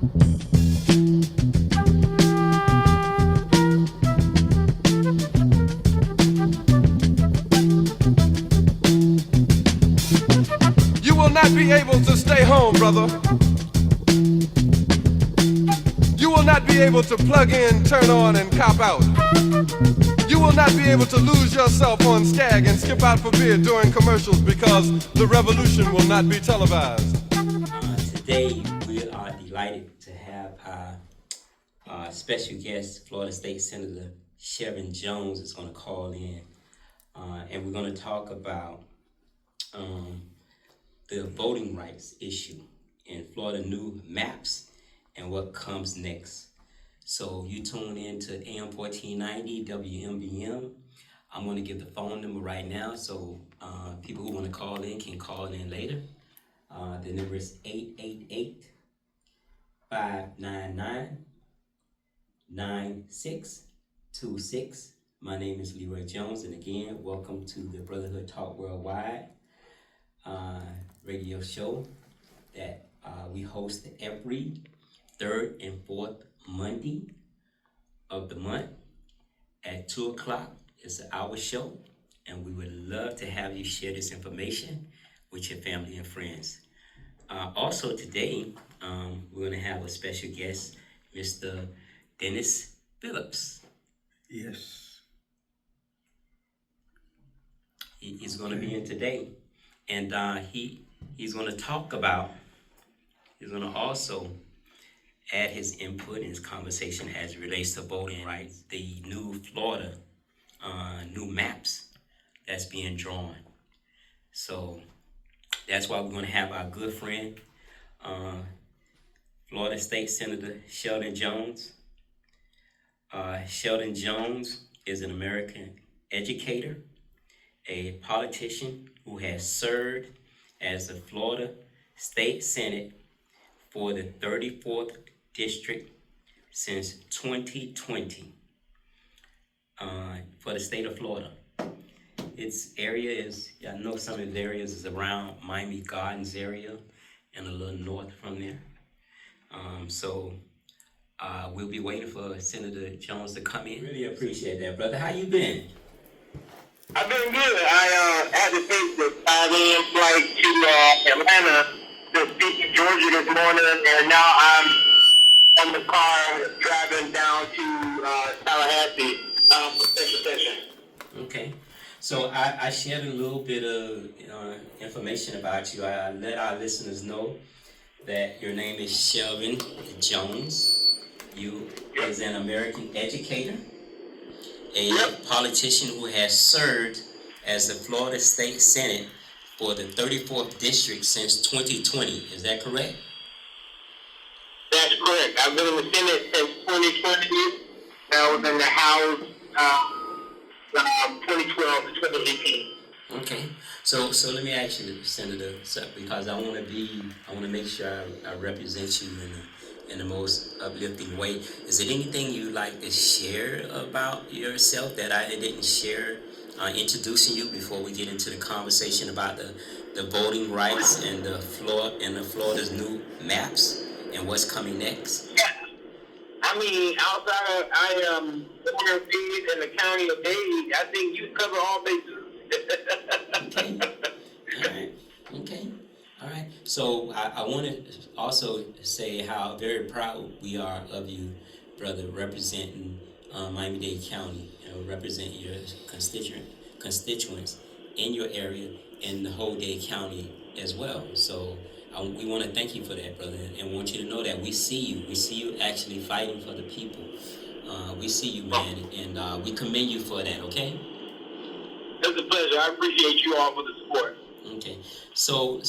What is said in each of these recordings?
You will not be able to stay home, brother. You will not be able to plug in, turn on, and cop out. You will not be able to lose yourself on Skag and skip out for beer during commercials because the revolution will not be televised. Today, we are delighted to have our special guest, Florida State Senator Shevrin Jones is going to call in. And we're going to talk about the voting rights issue in Florida new maps and what comes next. So you tune in to AM 1490 WMBM. I'm going to give the phone number right now so people who want to call in can call in later. The number is 888-599-9626. My name is Leroy Jones, and again, welcome to the Brotherhood Talk Worldwide radio show that we host every third and fourth Monday of the month at 2 o'clock. It's an hour show, and we would love to have you share this information with your family and friends. Also today, we're going to have a special guest, Mr. Dennis Phillips. Yes. He's going to be in today, and he's going to talk about, he's going to also add his input in his conversation as it relates to voting rights, the new Florida, new maps that's being drawn. So that's why we're going to have our good friend, Florida State Senator Shevrin Jones. Shevrin Jones is an American educator, a politician who has served as the Florida State Senate for the 34th District since 2020 for the state of Florida. Its area is, I know some of the areas is around Miami Gardens area and a little north from there. So we'll be waiting for Senator Jones to come in. Really appreciate that, brother. How you been? I've been good. I had to take the 5 a.m. flight to Atlanta to speak to Georgia this morning, and now I'm on the car driving down to Tallahassee for special session. Okay. So I shared a little bit of information about you. I let our listeners know that your name is Shevrin Jones. You is an American educator, a politician who has served as the Florida State Senate for the 34th District since 2020. Is that correct? That's correct. I've been in the Senate since 2020. I was in the House 2012 to 2018. Okay. So let me ask you, Senator, because I want to make sure I represent you in the most uplifting way. Is there anything you'd like to share about yourself that I didn't share, introducing you before we get into the conversation about the voting rights and the Florida's new maps and what's coming next? Yeah. I mean, outside of Warren Fees and the county of Dade, I think you cover all bases. Okay. All right. So I want to also say how very proud we are of you, brother, representing Miami-Dade County, represent your constituents in your area and the whole Dade County as well. So we want to thank you for that, brother, and want you to know that we see you. We see you actually fighting for the people. We see you, man, and we commend you for that, okay? It's a pleasure. I appreciate you all for the support. Okay, so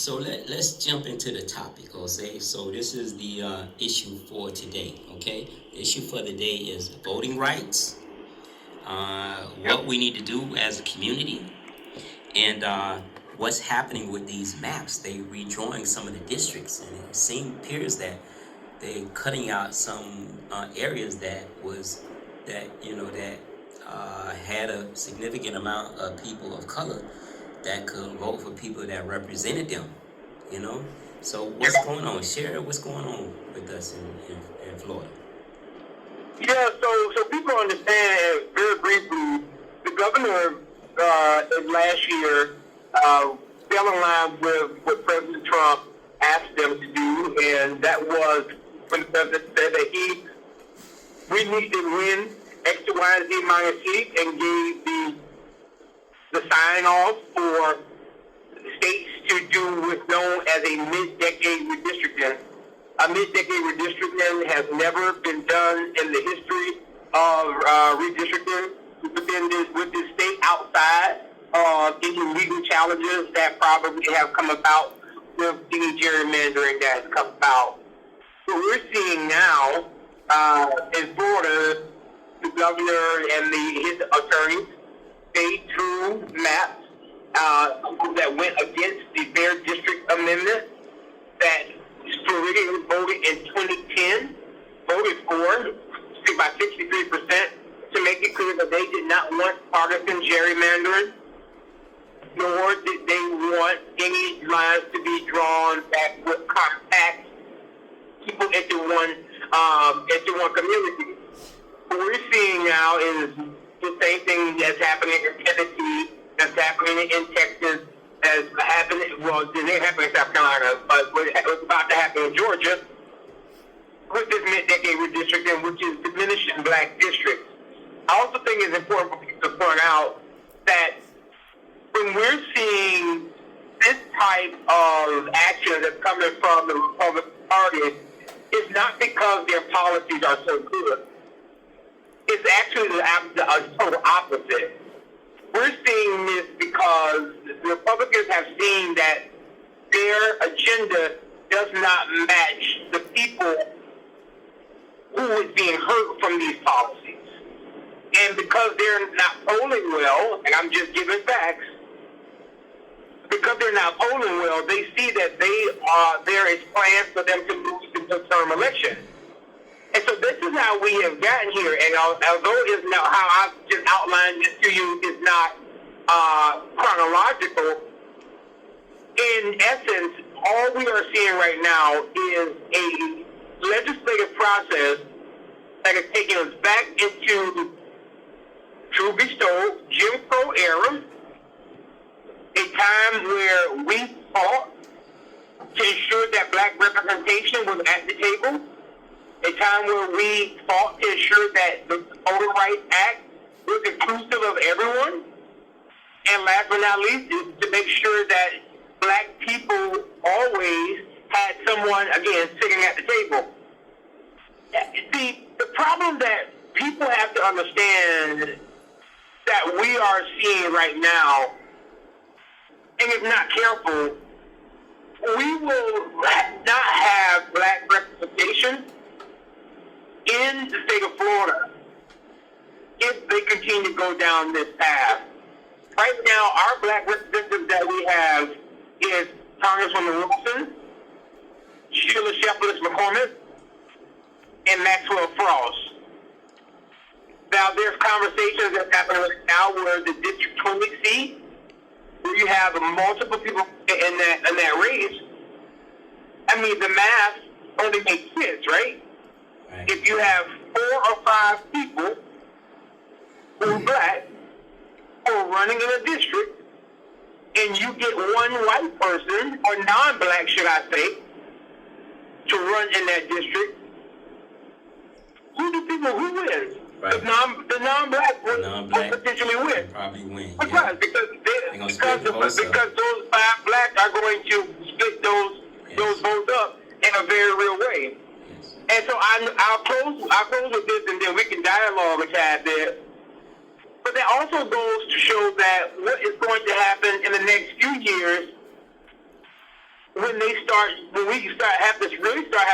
let's jump into the topic, okay? So this is the issue for today, okay? The issue for the day is voting rights, what we need to do as a community, and what's happening with these maps. They redrawing some of the districts, and it appears that they're cutting out some areas that had a significant amount of people of color that could vote for people that represented them, So what's going on? Share what's going on with us in Florida? Yeah, so people understand very briefly, the governor last year fell in line with what President Trump asked them to do, and that was when the president said that we need to win X to Y and Z minus seats, and gave the sign-off for states to do what's known as a mid-decade redistricting. A mid-decade redistricting has never been done in the history of redistricting with this state outside of any legal challenges that probably have come about with any gerrymandering that has come about. What we're seeing now in Florida, the governor and his attorneys, they drew maps that went against the Fair District Amendment that Floridians voted in 2010, voted for by 63%, to make it clear that they did not want partisan gerrymandering, nor did they want any lines to be drawn that would compact people into one community. What we're seeing now is the same thing that's happening in Tennessee, that's happening in Texas, that's happening, well, it didn't happen in South Carolina, but what's about to happen in Georgia with this mid-decade redistricting, which is diminishing black districts. I also think it's important for people to point out that when we're seeing this type of action that's coming from the Republican Party, it's not because their policies are so good. It's actually the total opposite. We're seeing this because the Republicans have seen that their agenda does not match the people who is being hurt from these policies. And because they're not polling well, and I'm just giving facts, because they're not polling well, they see that there is plans for them to lose the midterm election. And so this is how we have gotten here. And although it's not how I just outlined this to you is not chronological, in essence, all we are seeing right now is a legislative process that is taking us back into true bestowed Jim Crow era, a time where we fought to ensure that black representation was at the table, a time where we fought to ensure that the Voter Rights Act was inclusive of everyone, and last but not least is to make sure that black people always had someone, again, sitting at the table. The problem that people have to understand that we are seeing right now, and if not careful, we will not have black representation in the state of Florida if they continue to go down this path. Right now, our black representatives that we have is Congresswoman Wilson, Sheila Shepard-McCormick, and Maxwell Frost. Now, there's conversations that's happening right now where the District 20 seat, where you have multiple people in that race. I mean, the math only makes sense, right? If you have 4 or 5 people who are black who are running in a district, and you get one white person, or non-black, should I say, to run in that district, who wins? Right. The non-black will potentially win. Probably win. Because those 5 blacks are going to split those votes up in a very real way. Yes. And so I'll close with this, and then we can dialogue a tad there. But that also goes to show that what is going to happen in the next few years when we start having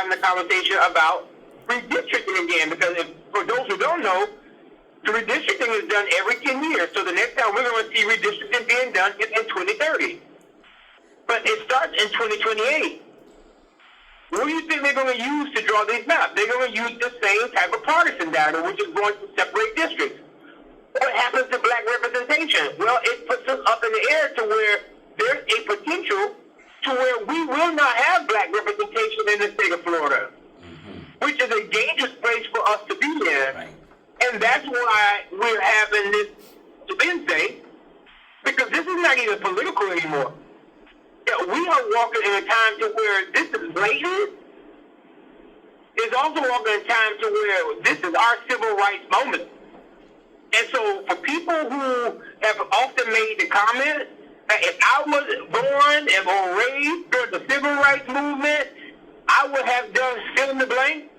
the conversation about redistricting again. Because for those who don't know, the redistricting is done every 10 years. So the next time we're going to see redistricting being done is in 2030. But it starts in 2028. What do you think they're going to use to draw these maps? They're going to use the same type of partisan data, which is going to separate districts. What happens to black representation? Well, it puts us up in the air to where there's a potential to where we will not have black representation in the state of Florida. Mm-hmm. also walking in a time to where this is our civil rights moment. And so for people who have often made the comment that if I was born and or raised during the civil rights movement, I would have done fill in the blank.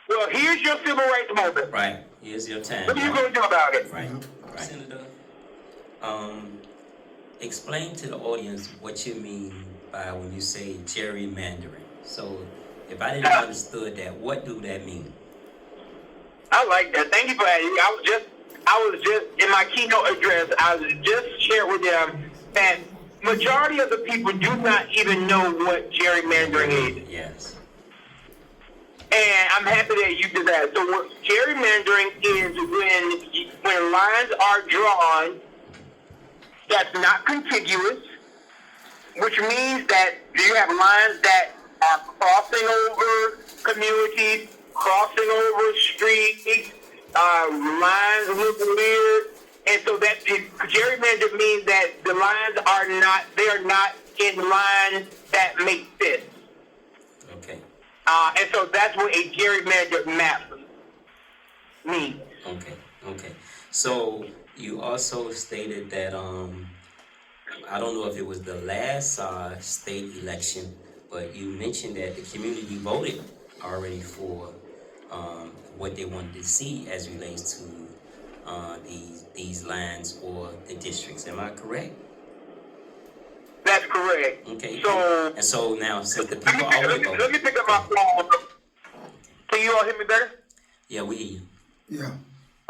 Well, here's your civil rights moment. Right. Here's your time. What are you going to do about it? Right. Right. Senator, explain to the audience what you mean by when you say gerrymandering. So, if I didn't understood that, what do that mean? I like that. Thank you for that. I was just in my keynote address. I was just shared with them that majority of the people do not even know what gerrymandering is. Yes. And I'm happy that you did that. So what gerrymandering is when lines are drawn that's not contiguous, which means that you have lines that are crossing over communities, crossing over streets, lines look weird, and so that gerrymander means that the lines are not in lines that make sense. Okay. And so that's what a gerrymander map means. Okay. Okay. So you also stated that I don't know if it was the last state election, but you mentioned that the community voted already for what they wanted to see as relates to these lines or the districts. Am I correct? That's correct. Okay. So, and so now, since the people already voted. Let me pick up my phone. Can you all hear me better? Yeah, we hear you. Yeah.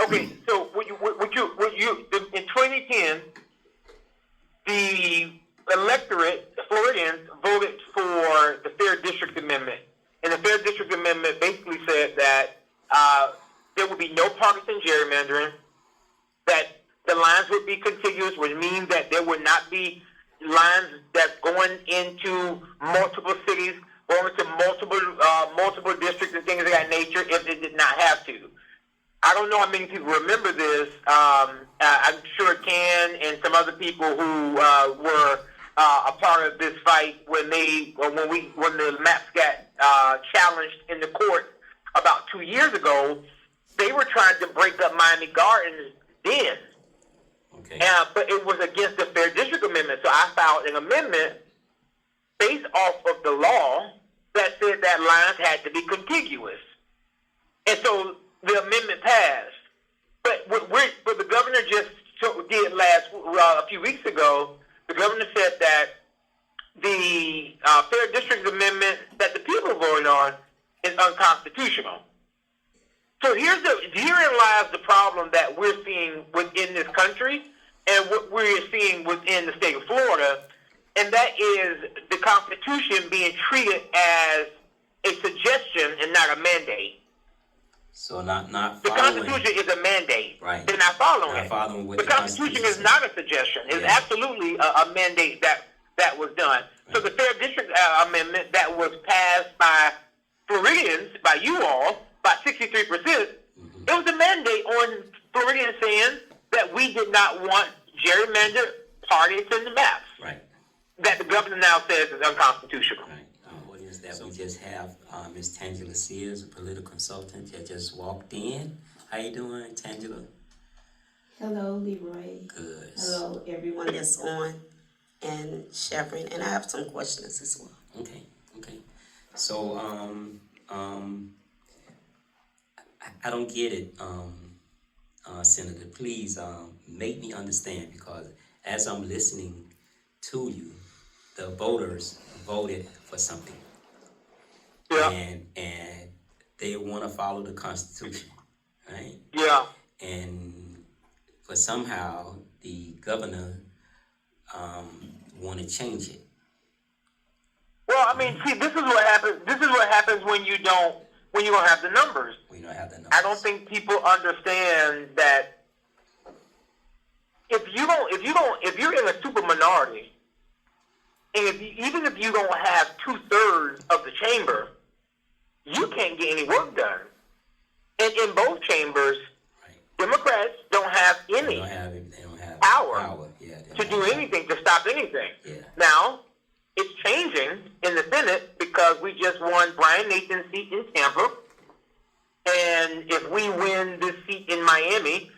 Okay, so in 2010, the electorate, the Floridians, voted for the Fair District Amendment. And the Fair District Amendment basically said that there would be no partisan gerrymandering, that the lines would be contiguous, which means that there would not be lines that's going into multiple cities, going to multiple districts and things of that nature if they did not have to. I don't know how many people remember this. I'm sure Ken and some other people who were a part of this fight when the maps got challenged in the court about 2 years ago. They were trying to break up Miami Gardens then. Okay. But it was against the Fair District Amendment. So I filed an amendment based off of the law that said that lines had to be contiguous. And so the amendment passed. But what the governor just did a few weeks ago, the governor said that the Fair District Amendment that the people voted on is unconstitutional. So herein lies the problem that we're seeing within this country and what we're seeing within the state of Florida, and that is the Constitution being treated as a suggestion and not a mandate. So not following. The Constitution is a mandate. Right. They're not following Not it. following what The Constitution is not a suggestion. It's Yeah. absolutely a mandate that was done. So the Fair District Amendment that was passed by Floridians, by you all, by 63%, it was a mandate on Floridians saying that we did not want gerrymandered parties in the maps. Right. That the governor now says is unconstitutional. Right. Audience that we just have Ms. Tangela Sears, a political consultant that just walked in. How you doing, Tangela? Hello, Leroy. Good. Hello, everyone that's on, and Shevrin. And I have some questions as well. Okay. So I don't get it, Senator. Please make me understand, because as I'm listening to you, the voters voted for something. Yeah. And they want to follow the Constitution, right? Yeah. And for somehow the governor want to change it. Well, I mean, see, this is what happens. This is what happens when you don't have the numbers. We don't have the numbers. I don't think people understand that if you're in a super minority, and even if you don't have 2/3 of the chamber, you can't get any work done. And in both chambers, Right. Democrats don't have any They don't have power Yeah, to do anything, to stop anything. Yeah. Now, it's changing in the Senate because we just won Brian Nathan's seat in Tampa. And if we win this seat in Miami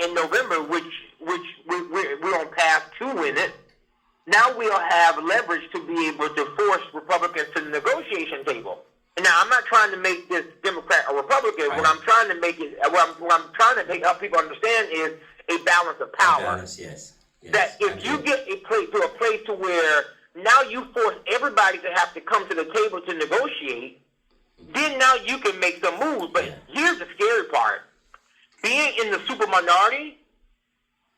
in November, which we're on path to win it, now we'll have leverage to be able to force Republicans to the negotiation table. And now, I'm not trying to make this Democrat or Republican. Right. What I'm trying to make is, what I'm trying to help people understand is a balance of power. Balance, yes. That if you get a place to where now you force everybody to have to come to the table to negotiate, then now you can make some moves. But here's the scary part. Being in the super minority,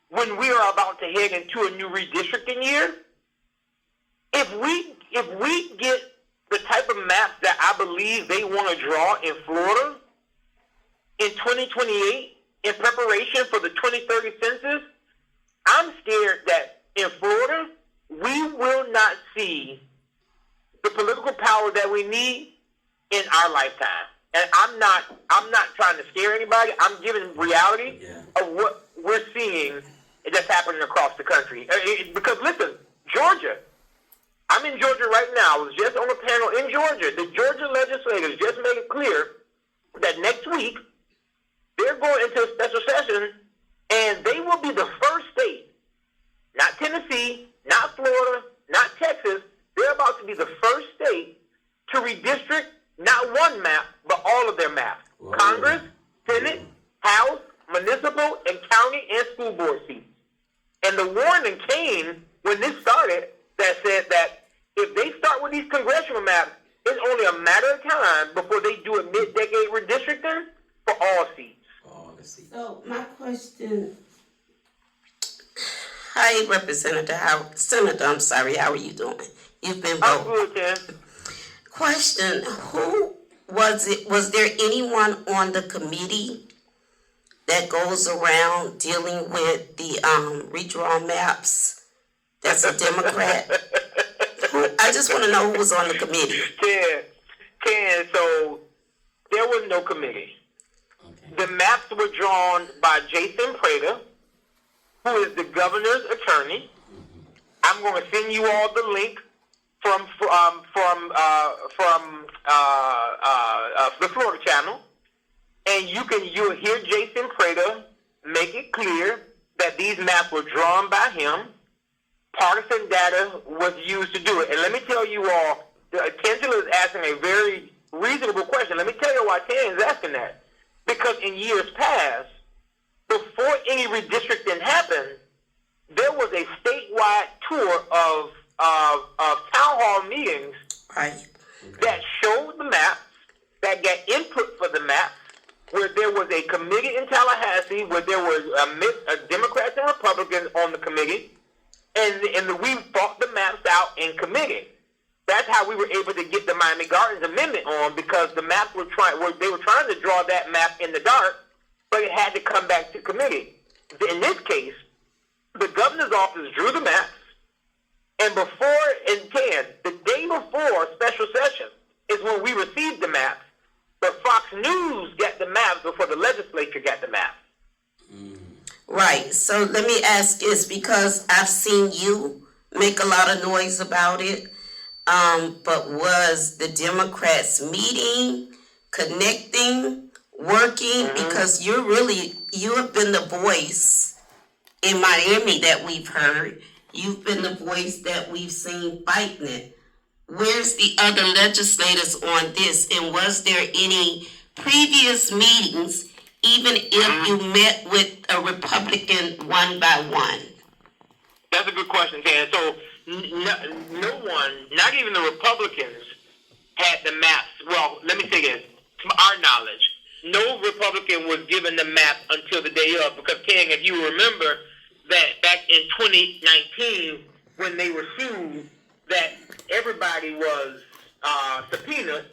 when we are about to head into a new redistricting year, if we get the type of maps that I believe they want to draw in Florida in 2028 in preparation for the 2030 census, I'm scared that in Florida, we will not see the political power that we need in our lifetime. And I'm not trying to scare anybody. I'm giving reality of what we're seeing that's happening across the country. Because listen, Georgia, I'm in Georgia right now. I was just on a panel in Georgia. The Georgia legislators just made it clear that next week they're going into a special session, and they will be the first state, not Tennessee, not Florida, not Texas. They're about to be the first state to redistrict not one map, but all of their maps. Whoa. Congress, Senate, House, municipal, and county and school board seats. And the warning came when this started that said that if they start with these congressional maps, it's only a matter of time before they do a mid-decade redistricting for all seats. So my question, hi, Representative Howard, Senator, I'm sorry, how are you doing? You've been voting. I'm good, Ken. Question, who was it? Was there anyone on the committee that goes around dealing with the redrawn maps that's a Democrat? I just want to know who was on the committee. Ken, so there was no committee. Okay. The maps were drawn by Jason Prater, who is the governor's attorney. I'm going to send you all the link from the Florida channel, and you'll hear Jason Prater make it clear that these maps were drawn by him. Partisan data was used to do it. And let me tell you all, Tangela is asking a very reasonable question. Let me tell you why Tan is asking that. Because in years past, before any redistricting happened, there was a statewide tour of town hall meetings that showed the maps, that got input for the maps, where there was a committee in Tallahassee, where there was a mix of Democrats and Republicans on the committee, and we fought the maps out in committee. That's how we were able to get the Miami Gardens Amendment on, because the maps they were trying to draw that map in the dark, but it had to come back to committee. In this case, the governor's office drew the maps, and the day before special session is when we received the maps, but Fox News got the maps before the legislature got the maps. Right. So let me ask this, because I've seen you make a lot of noise about it, but was the Democrats meeting, connecting, working? Mm-hmm. Because you have been the voice in Miami that we've heard. You've been the voice that we've seen fighting it. Where's the other legislators on this? And was there any previous meetings, even if you met with a Republican one by one? That's a good question, Ken. So no one, not even the Republicans, had the maps. Well, let me say this. To our knowledge, no Republican was given the map until the day of. Because, Ken, if you remember that back in 2019, when they were sued, that everybody was subpoenaed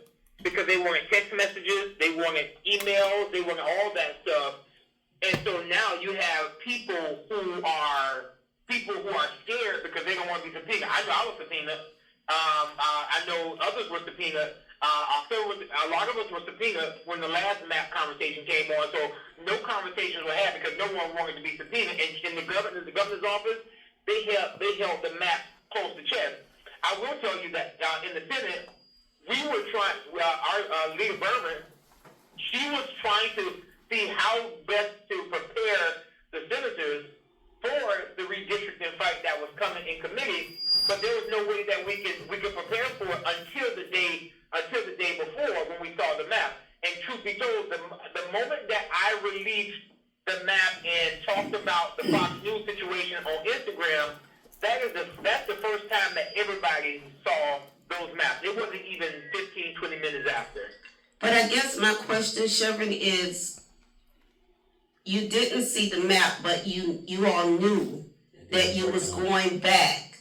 because they wanted text messages, they wanted emails, they wanted all that stuff. And so now you have people who are scared because they don't want to be subpoenaed. I know I was subpoenaed. I know others were subpoenaed. A lot of us were subpoenaed when the last map conversation came on. So no conversations were had because no one wanted to be subpoenaed. And in the governor's office, they held the map close to chest. I will tell you that in the Senate, we were trying, our leader Berman, she was trying to see how best to prepare the senators for the redistricting fight that was coming in committee, but there was no way that we could prepare for it until the day before when we saw the map. And truth be told, the moment that I released the map and talked about the Fox News situation on Instagram, that's the first time that everybody saw those maps. It wasn't even 15, 20 minutes after. But I guess my question, Shevrin, is you didn't see the map, but you all knew that you was going back.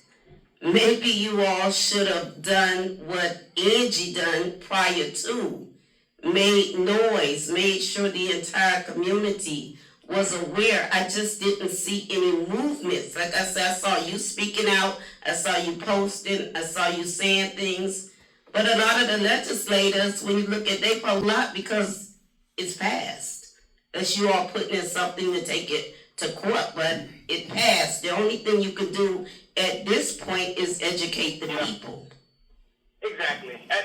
Maybe you all should have done what Angie done prior to. Made noise, made sure the entire community was aware. I just didn't see any movements. Like I said, I saw you speaking out, I saw you posting, I saw you saying things. But a lot of the legislators, when you look at, they post a lot because it's passed. That's you all putting in something to take it to court, but it passed. The only thing you could do at this point is educate the people. Exactly. I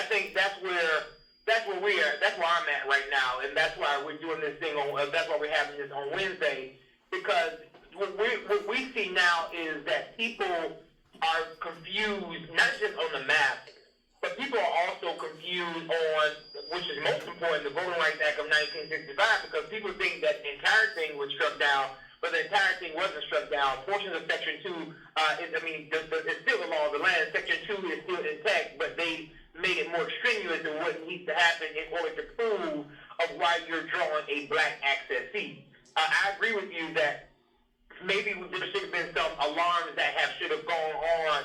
think that's where we are. That's where I'm at right now, and that's why we're doing this thing on. That's why we're having this on Wednesday, because what we see now is that people are confused, not just on the map, but people are also confused on, which is most important, the Voting Rights Act of 1965, because people think that the entire thing was struck down, but the entire thing wasn't struck down. Portions of Section 2, it's still the law of the land. Section 2 is still intact, but they made it more strenuous than what needs to happen in order to prove of why you're drawing a black access seat. I agree with you that maybe there should have been some alarms that should have gone on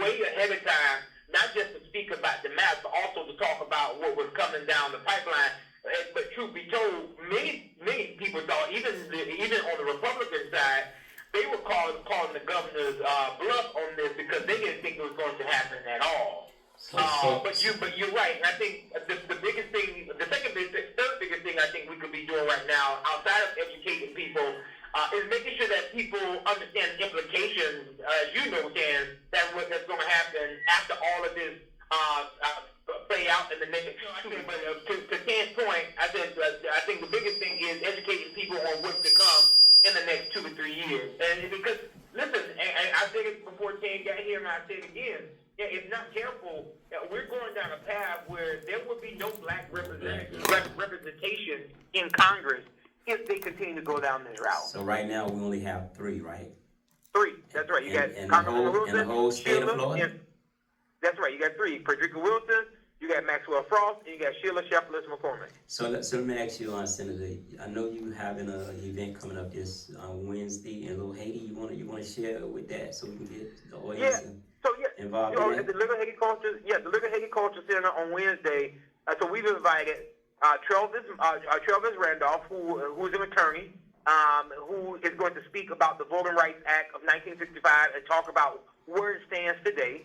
way ahead of time, not just to speak about the map, but also to talk about what was coming down the pipeline. But truth be told, many people thought, even on the Republican side, they were calling the governor's bluff on this because they didn't think it was going to happen at all. But you're right, and I think the biggest thing, third biggest thing I think we could be doing right now, outside of educating people, is making sure that people understand the implications, as you know, Dan, that's going to happen after all of this play out in the next. But to Dan's point, I think the biggest thing is educating people on what's to come in the next 2 to 3 years. And because listen, and I said it before Dan got here, and I say it again. Yeah, if not careful, we're going down a path where there will be no black representation in Congress if they continue to go down this route. So right now we only have 3, right? 3. That's right. You got Congressman Wilson, in the whole state Sheila, of Florida. That's right. You got 3: Frederica Wilson, you got Maxwell Frost, and you got Sheila Shepard-McCormick. So let me ask you, Senator. I know you having an event coming up this Wednesday in Little Haiti. You want to share with that so we can get the audience involved in that? The Little Haiti Culture Center on Wednesday. So we've invited Travis Randolph, who is an attorney, who is going to speak about the Voting Rights Act of 1965 and talk about where it stands today.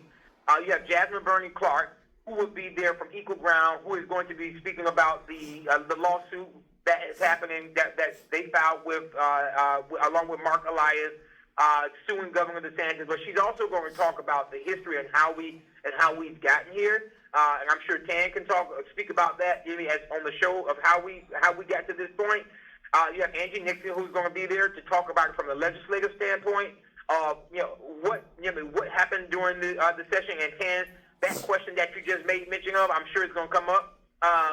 You have Jasmine Burney Clark, who will be there from Equal Ground, who is going to be speaking about the lawsuit that is happening that they filed with along with Mark Elias, suing Governor DeSantis. But she's also going to talk about the history and how we've gotten here. And I'm sure Tan can speak about that as on the show of how we got to this point. You have Angie Nixon, who's going to be there to talk about it from the legislative standpoint. What happened during the session, and Tan, that question that you just made mention of, I'm sure it's going to come up.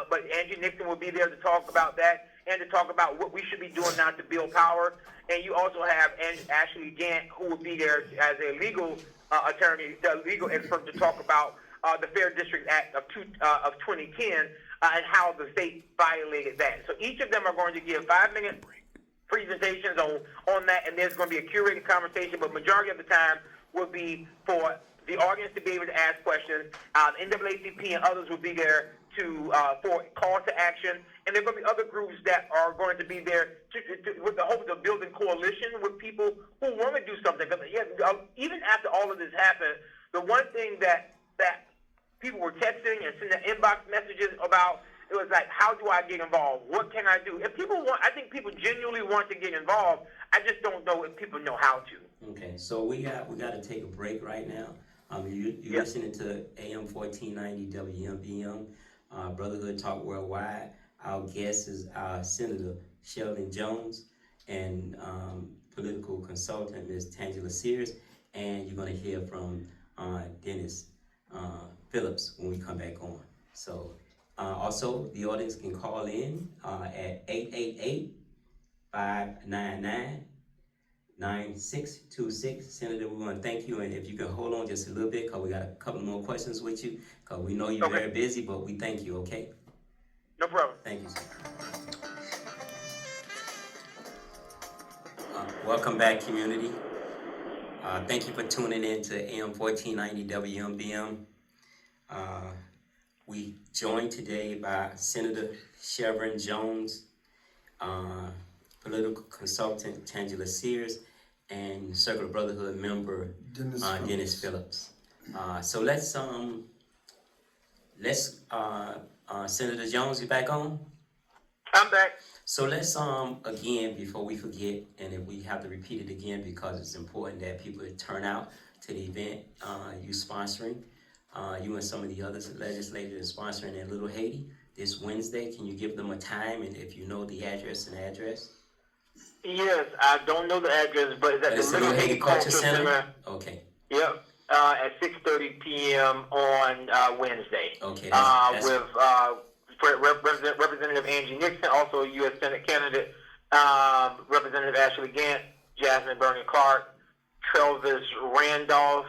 But Angie Nixon will be there to talk about that and to talk about what we should be doing now to build power. And you also have Ashley Gant, who will be there as a legal attorney, the legal expert, to talk about the Fair District Act of 2010 and how the state violated that. So each of them are going to give 5-minute presentations on that, and there's going to be a curated conversation, but majority of the time will be for the audience to be able to ask questions. NAACP and others will be there for call to action, and there are going to be other groups that are going to be there with the hope of building coalition with people who want to do something. Because even after all of this happened, the one thing that people were texting and sending inbox messages about, it was like, how do I get involved? What can I do? If people I think people genuinely want to get involved. I just don't know if people know how to. Okay, so we got to take a break right now. You're listening to AM 1490 WMBM, Brotherhood Talk Worldwide. Our guest is Senator Shevrin Jones and political consultant Ms. Tangela Sears, and you're going to hear from Dennis Phillips when we come back on. So also the audience can call in at 888-599-9626. Senator, we want to thank you, and if you can hold on just a little bit, because we got a couple more questions with you, because we know you're very busy, but we thank you, okay? No problem. Thank you, sir. Welcome back, community. Thank you for tuning in to AM 1490 WMBM. We joined today by Senator Shevrin Jones, political consultant Tangela Sears, and Circle of Brotherhood member Dennis Phillips. So let's Senator Jones, you back on? I'm back. So let's again, before we forget, and if we have to repeat it again because it's important that people turn out to the event you sponsoring, you and some of the other legislators sponsoring in Little Haiti this Wednesday. Can you give them a time, and if you know the address and address? Yes, I don't know the address, but it's at the Little Haiti Culture Center. Okay. Yep. At 6:30 p.m. on Wednesday. Okay. With Representative Angie Nixon, also U.S. Senate candidate, Representative Ashley Gant, Jasmine Bernie Clark, Travis Randolph,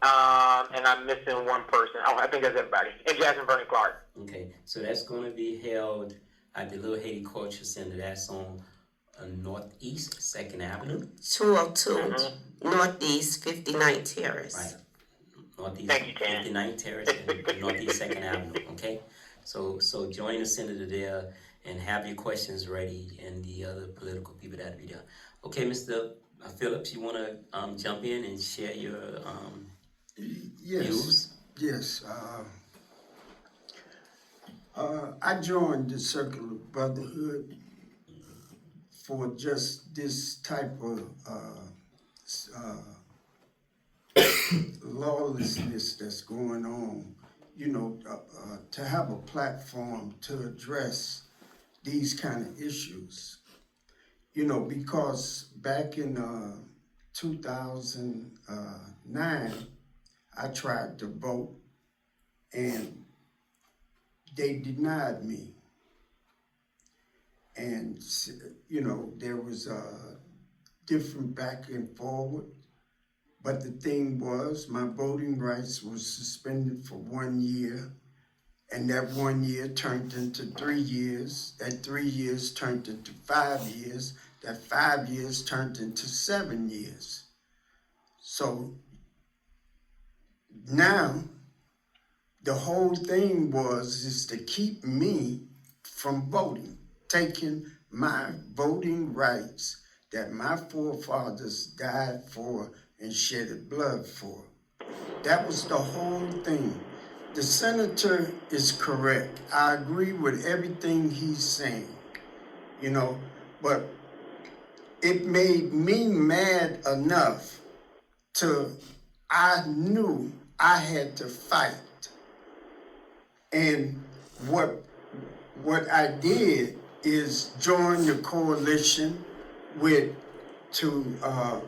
and I'm missing one person. Oh, I think that's everybody. And Jasmine Bernie Clark. Okay, so that's going to be held at the Little Haiti Culture Center. That's on Northeast 2nd Avenue. 202 Northeast 59th Terrace. Right. Northeast Thank you, Tan. 59th Terrace and Northeast 2nd Avenue. Okay. So join the senator there and have your questions ready, and the other political people that will be there. Okay, Mr. Phillips, you want to jump in and share your views? Yes. I joined the Circle of Brotherhood for just this type of lawlessness that's going on. To have a platform to address these kind of issues. Because back in 2009, I tried to vote and they denied me. And, there was different back and forward. But the thing was, my voting rights was suspended for 1 year, and that 1 year turned into 3 years. That 3 years turned into 5 years. That 5 years turned into 7 years. So now, the whole thing is to keep me from voting, taking my voting rights that my forefathers died for and shedded blood for. That was the whole thing. The senator is correct. I agree with everything he's saying, but it made me mad enough I knew I had to fight. And what I did is join the coalition to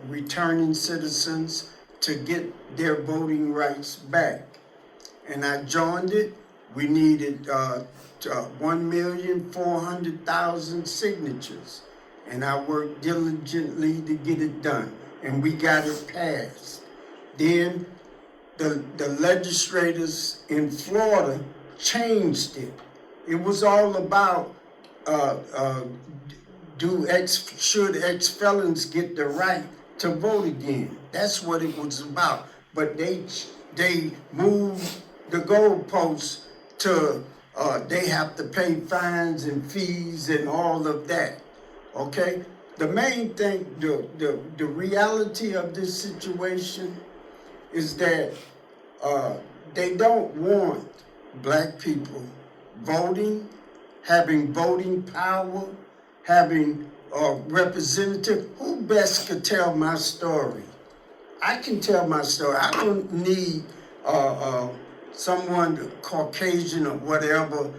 returning citizens to get their voting rights back. And I joined it. We needed 1,400,000 signatures. And I worked diligently to get it done. And we got it passed. Then the legislators in Florida changed it. It was all about should ex-felons get the right to vote again? That's what it was about. But they moved the goalposts to they have to pay fines and fees and all of that. Okay? The main thing, the reality of this situation is that they don't want black people voting, having voting power, having a representative. Who best could tell my story? I can tell my story. I don't need someone Caucasian or whatever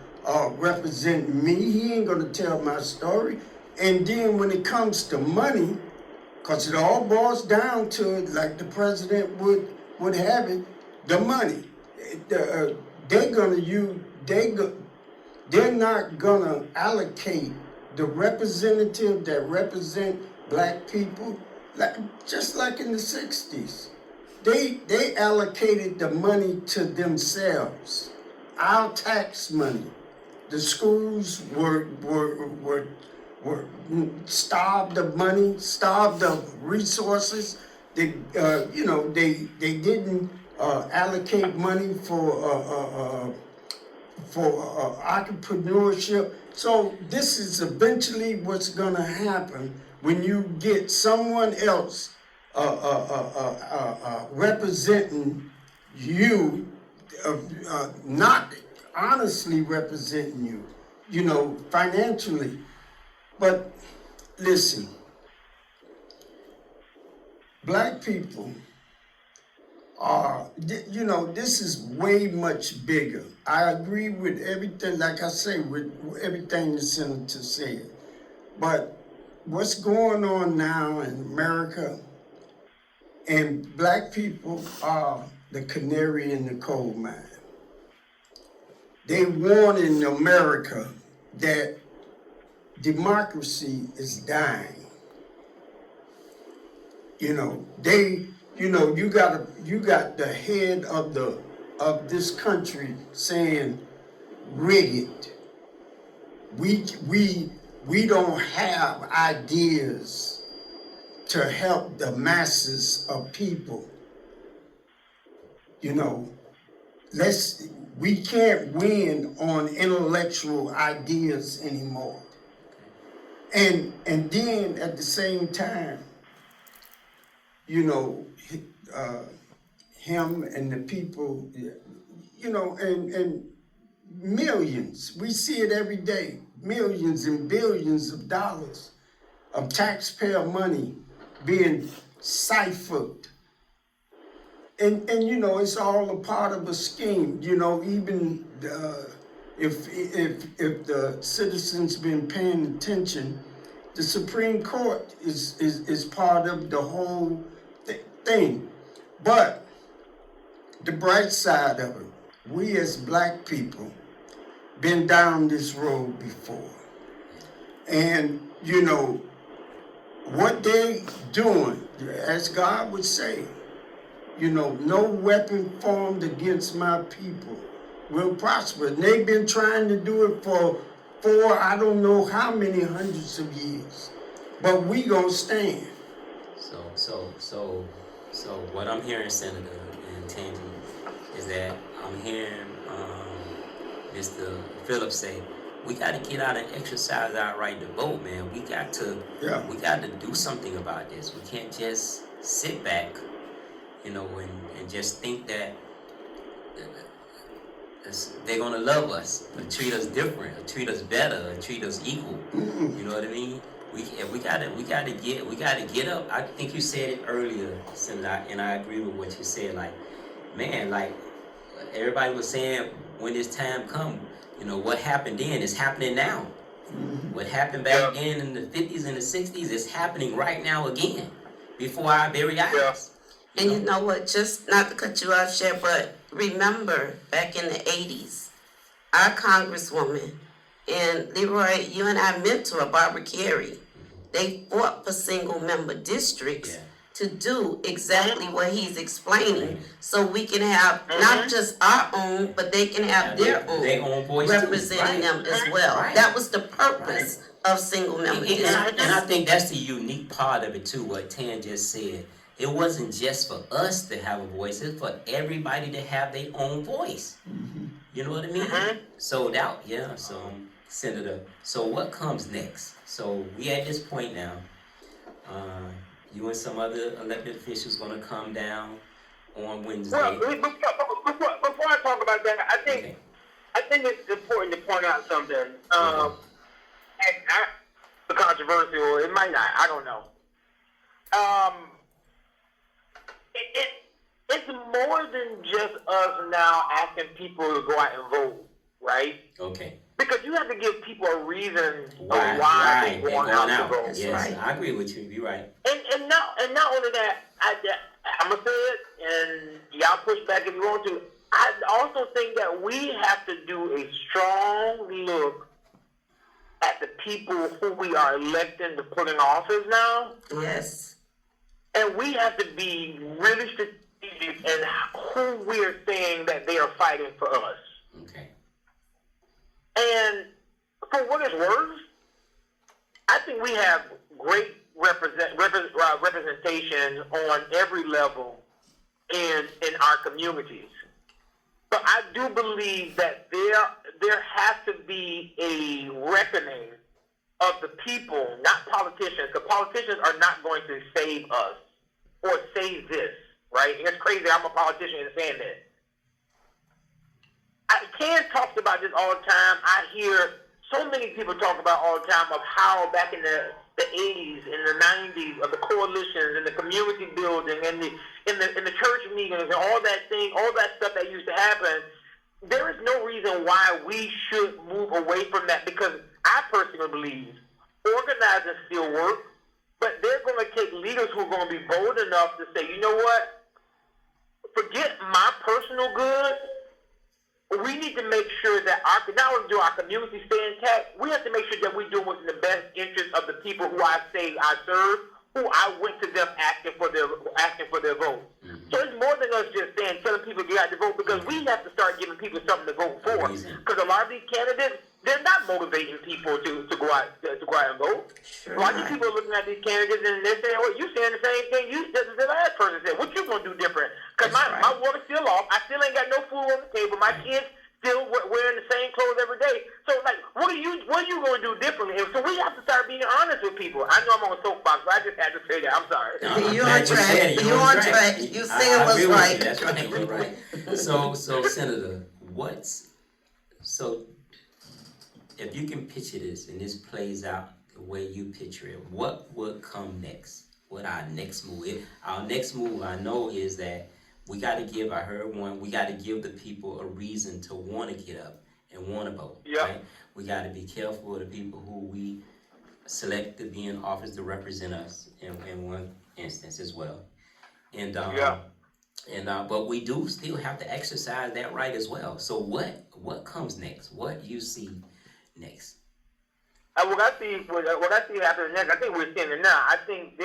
representing me. He ain't gonna tell my story. And then when it comes to money, because it all boils down to it, like the president would have it, the money. They're gonna use, they're not gonna allocate the representative that represent black people, just like in the 60s. They allocated the money to themselves, our tax money. The schools were starved of money, starved of resources. They didn't allocate money for entrepreneurship. So this is eventually what's gonna happen when you get someone else representing you, not honestly representing you, financially. But listen, black people are, this is way much bigger. I agree with everything, like I say, with everything the senator said. But what's going on now in America, and black people are the canary in the coal mine. They warn in America that democracy is dying. You got the head of this country saying, rig it. We don't have ideas to help the masses of people. We can't win on intellectual ideas anymore. And then at the same time, him and the people, and millions, we see it every day, millions and billions of dollars of taxpayer money being ciphered. And it's all a part of a scheme. Even if the citizens been paying attention, the Supreme Court is part of the whole thing. But the bright side of it, we as black people been down this road before. And, what they doing, as God would say, no weapon formed against my people will prosper. And they've been trying to do it for I don't know how many hundreds of years. But we gonna stand. So what I'm hearing, Senator and Tangela, is that I'm hearing Mr. Phillips say, we got to get out and exercise our right to vote, man. We got to do something about this. We can't just sit back, and just think that they're gonna love us, or treat us different, or treat us better, or treat us equal. You know what I mean? We gotta get up. I think you said it earlier, Senator, and I agree with what you said. Like, man, like everybody was saying, when this time come, what happened then is happening now. What happened back then in the 50s and the 60s is happening right now again, before our very eyes. And you know what, just not to cut you off, Shep, but remember back in the 80s, our Congresswoman, and Leroy, you and I mentor Barbara Carey, they fought for single member districts to do exactly what he's explaining, so we can have not just our own, but they can have their own voice representing them as well. That was the purpose of single member districts. And I think that's the unique part of it too, what Tan just said. It wasn't just for us to have a voice, it's for everybody to have their own voice. You know what I mean? So Senator, so what comes next? So we at this point now, you and some other elected officials gonna come down on Wednesday. Well, before I talk about that, I think it's important to point out something. And controversial, it might not, I don't know. it's more than just us now asking people to go out and vote, right? Okay. Because you have to give people a reason Why they're going out to vote. Yes, right. I agree with you. You're right. And not only that, I'm gonna say it, and y'all push back if you want to. I also think that we have to do a strong look at the people who we are electing to put in office now, Yes. and we have to be really strategic in who we are saying that they are fighting for us. Okay. And for what it's worth, I think we have great representation on every level in our communities. But I do believe that there has to be a reckoning of the people, not politicians, because politicians are not going to save us or save this, right? And it's crazy, I'm a politician and saying that. Ken talks about this all the time. I hear so many people talk about all the time of how back in the 80s and the 90s of the coalitions and the community building and in the church meetings and all that stuff that used to happen. There is no reason why we should move away from that, because I personally believe organizing still works, but they're going to take leaders who are going to be bold enough to say, you know what, forget my personal good. We need to make sure that not only do our community stay intact, we have to make sure that we do what's in the best interest of the people who I say I serve, who I went to them asking for their vote. Mm-hmm. So it's more than us just telling people to get out to vote, because we have to start giving people something to vote for. Because a lot of these candidates, they're not motivating people to go out and vote. Sure. A lot of these people are looking at these candidates and they're saying, "Well, you saying the same thing the last person said. What you gonna do different? Because my water's still off. I still ain't got no food on the table. My kids still wearing the same clothes every day. So, like, what are you going to do differently?" And so we have to start being honest with people. I know I'm on a soapbox, but I just had to say that. I'm sorry. No, You're on track. You're on track. You said what's right. That's right. You're right. So Senator, if you can picture this and this plays out the way you picture it, what would come next? What our next move is? Our next move, I know, is that we got to give, I heard one, we got to give the people a reason to want to get up and want to vote. Yep. Right? We got to be careful of the people who we select to be in office to represent us in one instance as well. And but we do still have to exercise that right as well. So what comes next? What you see next? What I see happening next, I think we're seeing it now. I think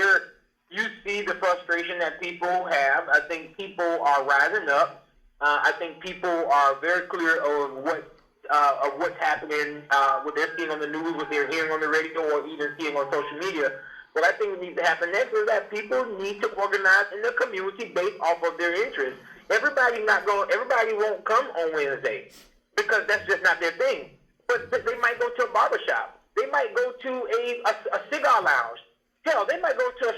you see the frustration that people have. I think people are rising up. I think people are very clear of what's happening, what they're seeing on the news, what they're hearing on the radio, or even seeing on social media. What I think needs to happen next is that people need to organize in the community based off of their interests. Everybody won't come on Wednesday because that's just not their thing. But they might go to a barbershop. They might go to a cigar lounge. Hell, they might go to a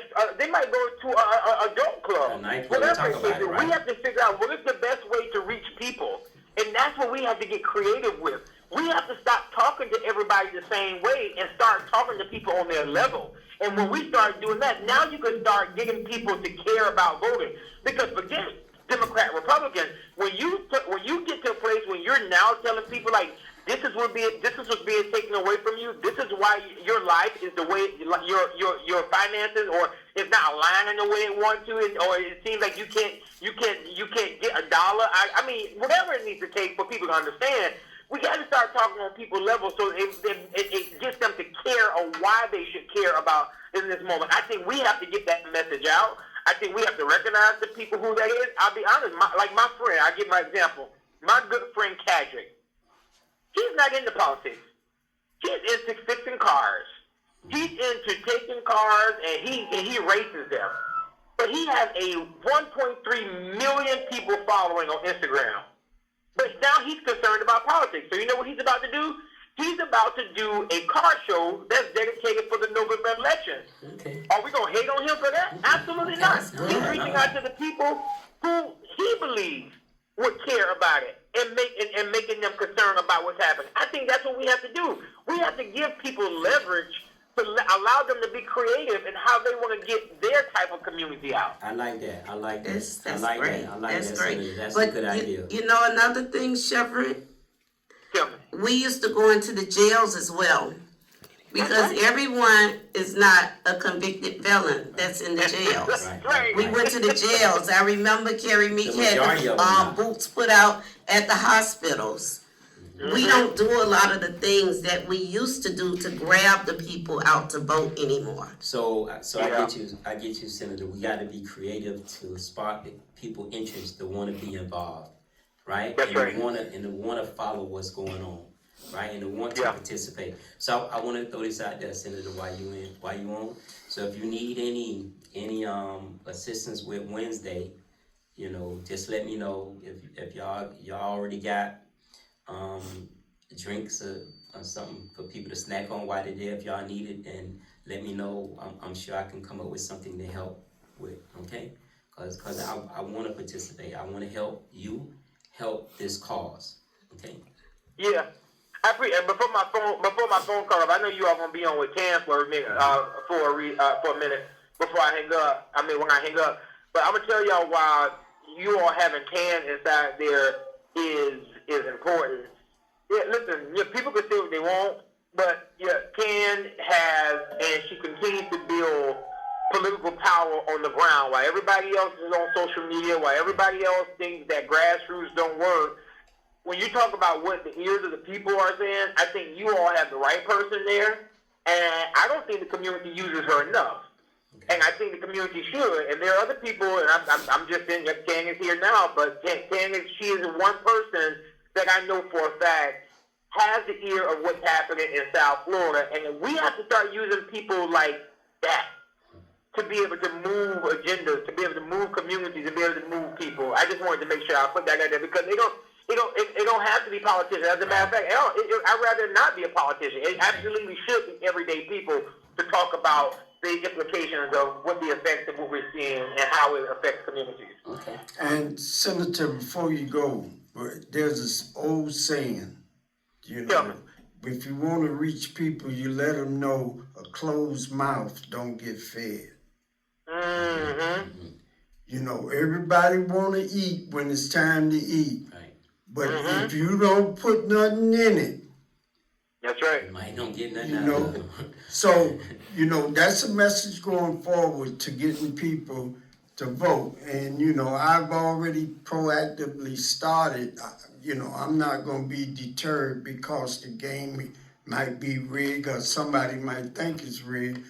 adult club. Whatever. We have to figure out what is the best way to reach people, and that's what we have to get creative with. We have to stop talking to everybody the same way and start talking to people on their level. And when we start doing that, now you can start getting people to care about voting. Because forget Democrat, Republican, when you get to a place when you're now telling people like, this is what's being taken away from you. This is why your life is the way your finances, or it's not aligning the way it wants to, or it seems like you can't get $1. I mean, whatever it needs to take for people to understand. We got to start talking on people's level so it gets them to care on why they should care about in this moment. I think we have to get that message out. I think we have to recognize the people who that is. I'll be honest, like my friend, I'll give my example. My good friend Cadrick. He's not into politics. He's into fixing cars. He's into taking cars and he races them. But he has a 1.3 million people following on Instagram. But now he's concerned about politics. So you know what he's about to do? He's about to do a car show that's dedicated for the November election. Okay. Are we going to hate on him for that? Absolutely not. He's reaching out to the people who he believes would care about it and making them concerned about what's happening. I think that's what we have to do. We have to give people leverage allow them to be creative in how they want to get their type of community out. I like that. I like that. That's I like great. that. I like That's that. great. Senator. That's But a good idea. You know another thing, Shevrin? Tell me. We used to go into the jails as well. Because That's right. everyone is not a convicted felon that's in the jails. Right. We went to the jails. I remember Carrie Meek had majority the of them now. boots put out at the hospitals. We don't do a lot of the things that we used to do to grab the people out to vote anymore. So Yeah. I get you, Senator. We got to be creative to spark the people interest to want to be involved, right? That's right. And to want to follow what's going on, right? And to want to Yeah. participate. So I want to throw this out there, Senator, while you on. So if you need any assistance with Wednesday, just let me know. If y'all already got drinks or something for people to snack on while they're there, if y'all need it, and let me know. I'm sure I can come up with something to help with, okay? Because I want to participate. I want to help you help this cause, okay? Yeah. I appreciate. Before my phone call up, I know you all gonna be on with Tam for a minute, for a minute before I hang up. I mean, when I hang up, but I'm gonna tell y'all why you all having Tam inside there is important. Yeah, listen, people can say what they want, but Can has, and she continues to build political power on the ground. While everybody else is on social media, while everybody else thinks that grassroots don't work, when you talk about what the ears of the people are saying, I think you all have the right person there, and I don't think the community uses her enough. Okay. And I think the community should. And there are other people, and I'm just saying, Can is here now, but she is one person that I know for a fact has the ear of what's happening in South Florida, and we have to start using people like that to be able to move agendas, to be able to move communities, to be able to move people. I just wanted to make sure I put that out there because it don't have to be politicians. As a matter of fact, I'd rather not be a politician. It absolutely should be everyday people to talk about the implications of what the effects of what we're seeing and how it affects communities. Okay. And Senator, before you go, there's this old saying, if you want to reach people, you let them know a closed mouth don't get fed. Mm-hmm. Everybody want to eat when it's time to eat. Right. But if you don't put nothing in it, that's right. You might don't get nothing out of it. So, that's a message going forward to getting people to vote. And, I've already proactively started. I'm not going to be deterred because the game might be rigged or somebody might think it's rigged.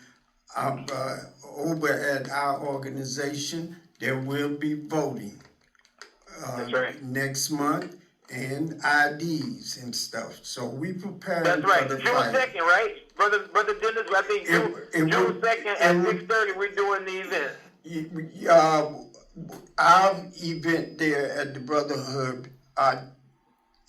Over at our organization, there will be voting That's right. next month and IDs and stuff. So we prepare That's right. for the June fight. 2nd, right? Brother Dennis, I think June 2nd at 6:30 we're doing the event. Our event there at the Brotherhood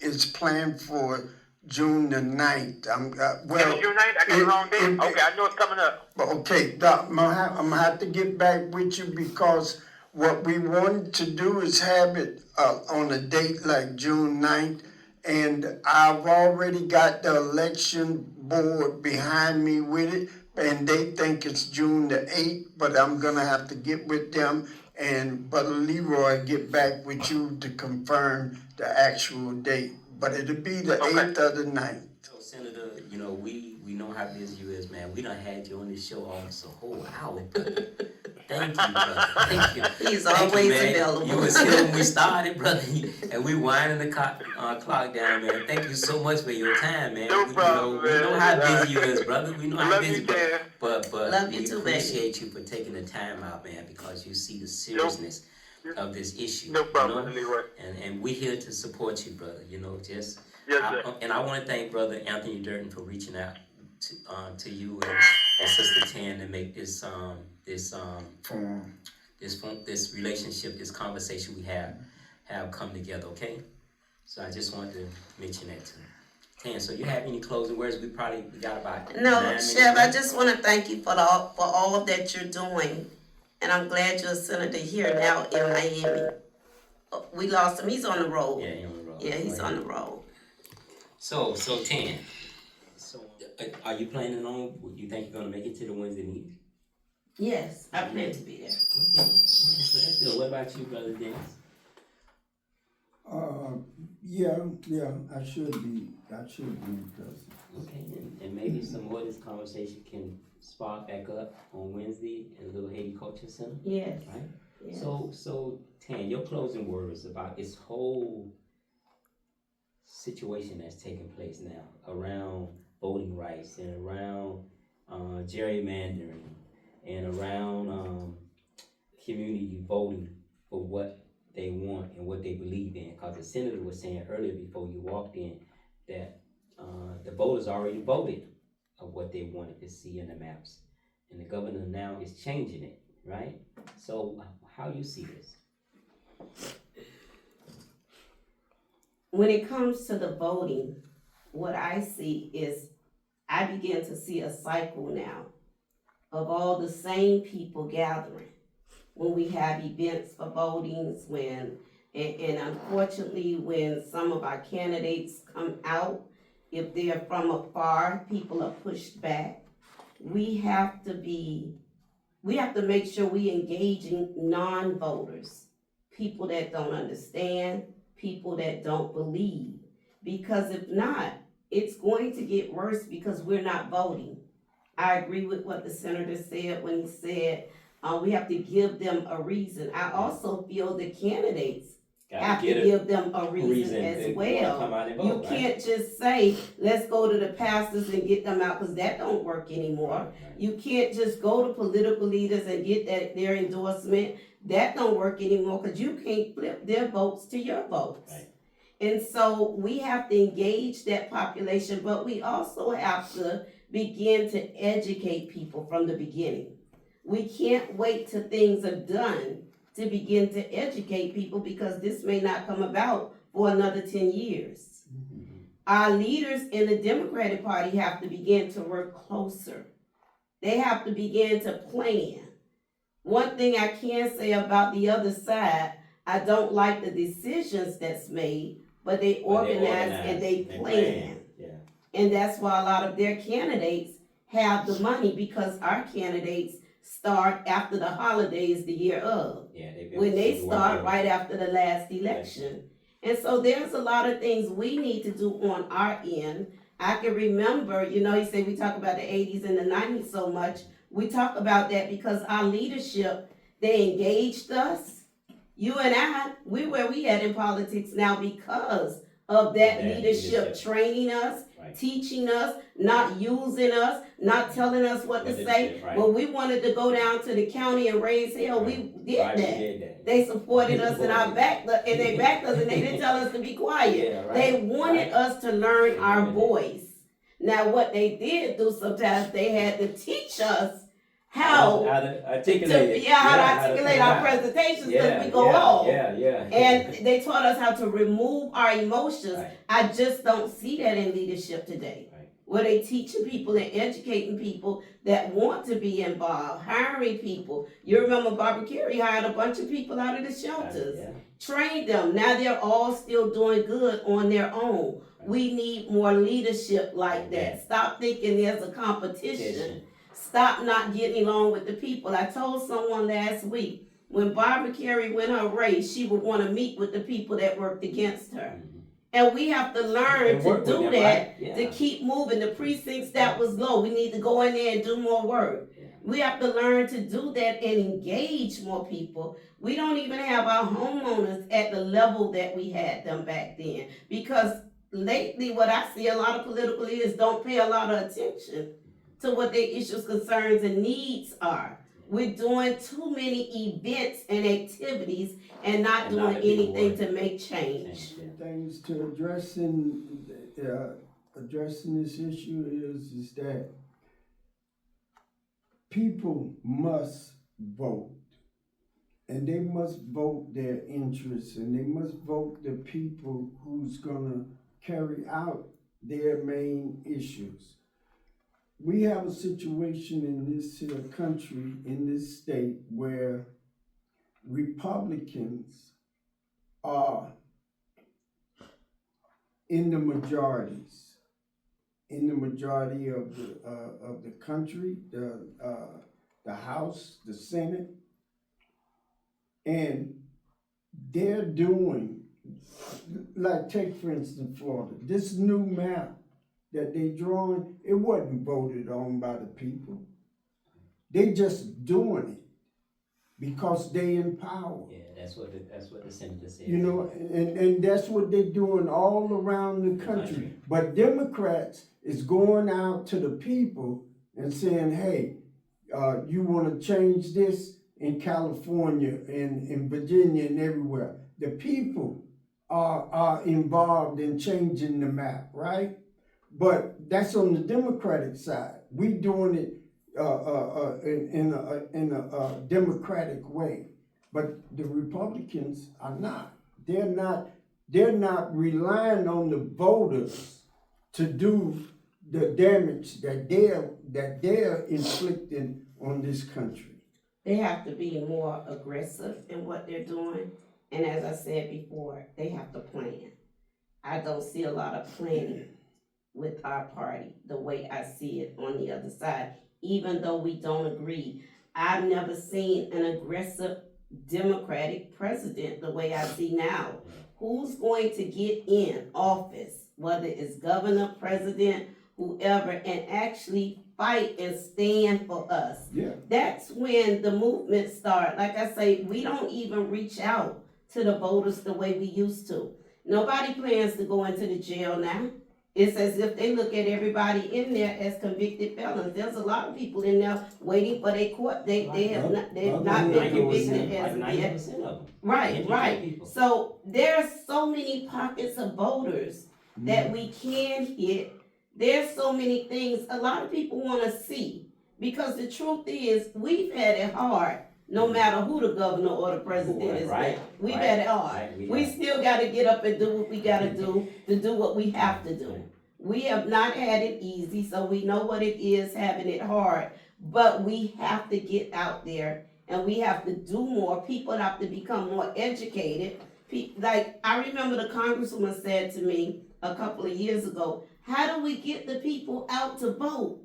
is planned for June the 9th. June 9th? I got the wrong date? Okay, I know it's coming up. Okay, Doc, I'm gonna have to get back with you because what we wanted to do is have it on a date like June 9th, and I've already got the election board behind me with it, and they think it's June the 8th, but I'm gonna have to get with them and Brother Leroy get back with you to confirm the actual date. But it'll be the 8th or the 9th. So, Senator, we know how busy you is, man. We done had you on this show almost a whole hour. Thank you, brother. Thank you. He's Thank always you, man. available. You was here when we started, brother, and we winding the clock down, man. Thank you so much for your time, man. No problem, we know man. how busy you is, brother. We know how Love busy you, you is. Dan. But Love you we too, baby. appreciate you for taking the time out, man, because you see the seriousness of this issue. No problem, Leroy. And we're here to support you, brother. Yes, sir. And I want to thank Brother Anthony Durden for reaching out to you and Sister Tan to make this relationship, this conversation we have come together. Okay, so I just wanted to mention that to Tan. So you have any closing words? We got about 9 No, minutes Chev, I left. just want to thank you for all of that you're doing. And I'm glad you're a senator here now in Miami. We lost him. He's on the road. Yeah, he's on the road. Yeah, he's on the road. So Tan. So Are you planning on, you think you're gonna make it to the Wednesday meeting? Yes, I plan to be there. Okay, alright, so that's good. What about you, Brother Dennis? Yeah, I should be because. Okay, and maybe some more of this conversation can spark back up on Wednesday at Little Haiti Culture Center, Yes. right? Yes. So Tan, your closing words about this whole situation that's taking place now around voting rights and around gerrymandering and around community voting for what they want and what they believe in. Because the senator was saying earlier before you walked in that the voters already voted of what they wanted to see in the maps, and the governor now is changing it, right? So how you see this? When it comes to the voting, what I see is I begin to see a cycle now of all the same people gathering when we have events for votings, and unfortunately when some of our candidates come out, if they're from afar, people are pushed back. We have to make sure we engaging non-voters, people that don't understand, people that don't believe. Because if not, it's going to get worse because we're not voting. I agree with what the senator said when he said we have to give them a reason. I also feel the candidates have to give them a reason as well. You can't just say, let's go to the pastors and get them out, because that don't work anymore. Right. You can't just go to political leaders and get their endorsement. That don't work anymore, because you can't flip their votes to your votes. Right. And so we have to engage that population, but we also have to begin to educate people from the beginning. We can't wait till things are done to begin to educate people, because this may not come about for another 10 years. Mm-hmm. Our leaders in the Democratic Party have to begin to work closer. They have to begin to plan. One thing I can say about the other side, I don't like the decisions that's made, but they organize and they plan. Yeah. And that's why a lot of their candidates have the money, because our candidates start after the holidays the year of. Yeah, when they start right after the last election. And so there's a lot of things we need to do on our end. I can remember, you say we talk about the 80s and the 90s so much. We talk about that because our leadership, they engaged us. You and I, we where we at in politics now because of that leadership training us, right. Teaching us, not using us, not telling us what to say. Right. When we wanted to go down to the county and raise hell, right. we did right, that. We did that. They supported us and they backed us, and they didn't tell us to be quiet. Yeah, right. They wanted us to learn our voice. Now what they did do sometimes, they had to teach us how to articulate our presentations, because we go off. Yeah. And they taught us how to remove our emotions. Right. I just don't see that in leadership today. Right. Where they teaching people and educating people that want to be involved, hiring people. You remember Barbara Carey hired a bunch of people out of the shelters, trained them. Now they're all still doing good on their own. Right. We need more leadership like that. Stop thinking there's a competition. Stop not getting along with the people. I told someone last week, when Barbara Carey won her race, she would want to meet with the people that worked against her. Mm-hmm. And we have to learn to do that, to keep moving. The precincts that was low, we need to go in there and do more work. Yeah. We have to learn to do that and engage more people. We don't even have our homeowners at the level that we had them back then. Because lately, what I see, a lot of political leaders don't pay a lot of attention to what their issues, concerns, and needs are. We're doing too many events and activities and not doing anything to make change. Things to addressing this issue is that people must vote, and they must vote their interests, and they must vote the people who's gonna carry out their main issues. We have a situation in this country, in this state, where Republicans are in the majorities in the majority of the country, the House, the Senate, and they're doing, like take for instance Florida, this new map that they drawing, it wasn't voted on by the people. They just doing it because they in power. Yeah, that's what the senator said. You know, and that's what they're doing all around the country. But Democrats is going out to the people and saying, hey, you want to change this in California and in Virginia and everywhere. The people are involved in changing the map, right? But that's on the Democratic side. We doing it in a democratic way. But the Republicans are not. They're not relying on the voters to do the damage that they're inflicting on this country. They have to be more aggressive in what they're doing. And as I said before, they have to plan. I don't see a lot of planning with our party the way I see it on the other side, even though we don't agree. I've never seen an aggressive Democratic president the way I see now. Who's going to get in office, whether it's governor, president, whoever, and actually fight and stand for us? Yeah. That's when the movement starts. Like I say, we don't even reach out to the voters the way we used to. Nobody plans to go into the jail now. It's as if they look at everybody in there as convicted felons. There's a lot of people in there waiting for their court. They've not been convicted as of yet. Right. So there's so many pockets of voters that we can hit. There's so many things a lot of people want to see, because the truth is we've had it hard. No matter who the governor or the president is, we've had it hard. We still got to get up and do what we got to do what we have to do. We have not had it easy, so we know what it is having it hard. But we have to get out there and we have to do more. People have to become more educated. Like I remember the congresswoman said to me a couple of years ago, how do we get the people out to vote?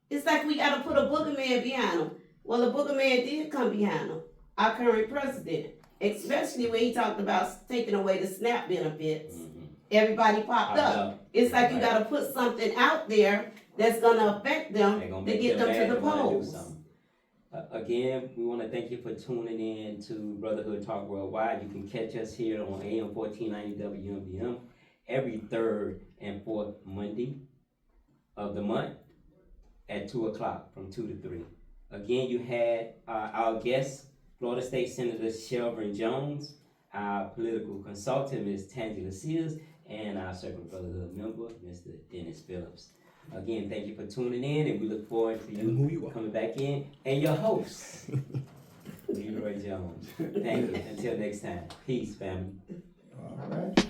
It's like we got to put a boogeyman behind them. Well, the boogeyman did come behind him, our current president, especially when he talked about taking away the SNAP benefits. Everybody popped up. It's like you got to put something out there that's going to affect them to get them to the polls. Again, we want to thank you for tuning in to Brotherhood Talk Worldwide. You can catch us here on AM 1490 WMBM every third and fourth Monday of the month at 2 o'clock from 2 to 3. Again, you had our guest, Florida State Senator Shevrin Jones, our political consultant, Ms. Tangela Sears, and our Circle Brotherhood member, Mr. Dennis Phillips. Again, thank you for tuning in, and we look forward to you coming back in. And your host, Leroy Jones. Thank you. Until next time. Peace, family. All right.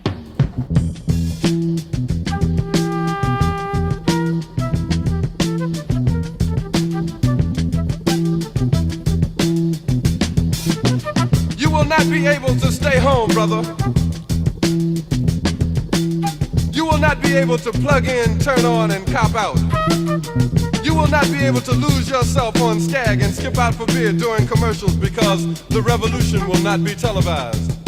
You will not be able to stay home, brother. You will not be able to plug in, turn on, and cop out. You will not be able to lose yourself on Skag and skip out for beer during commercials, because the revolution will not be televised.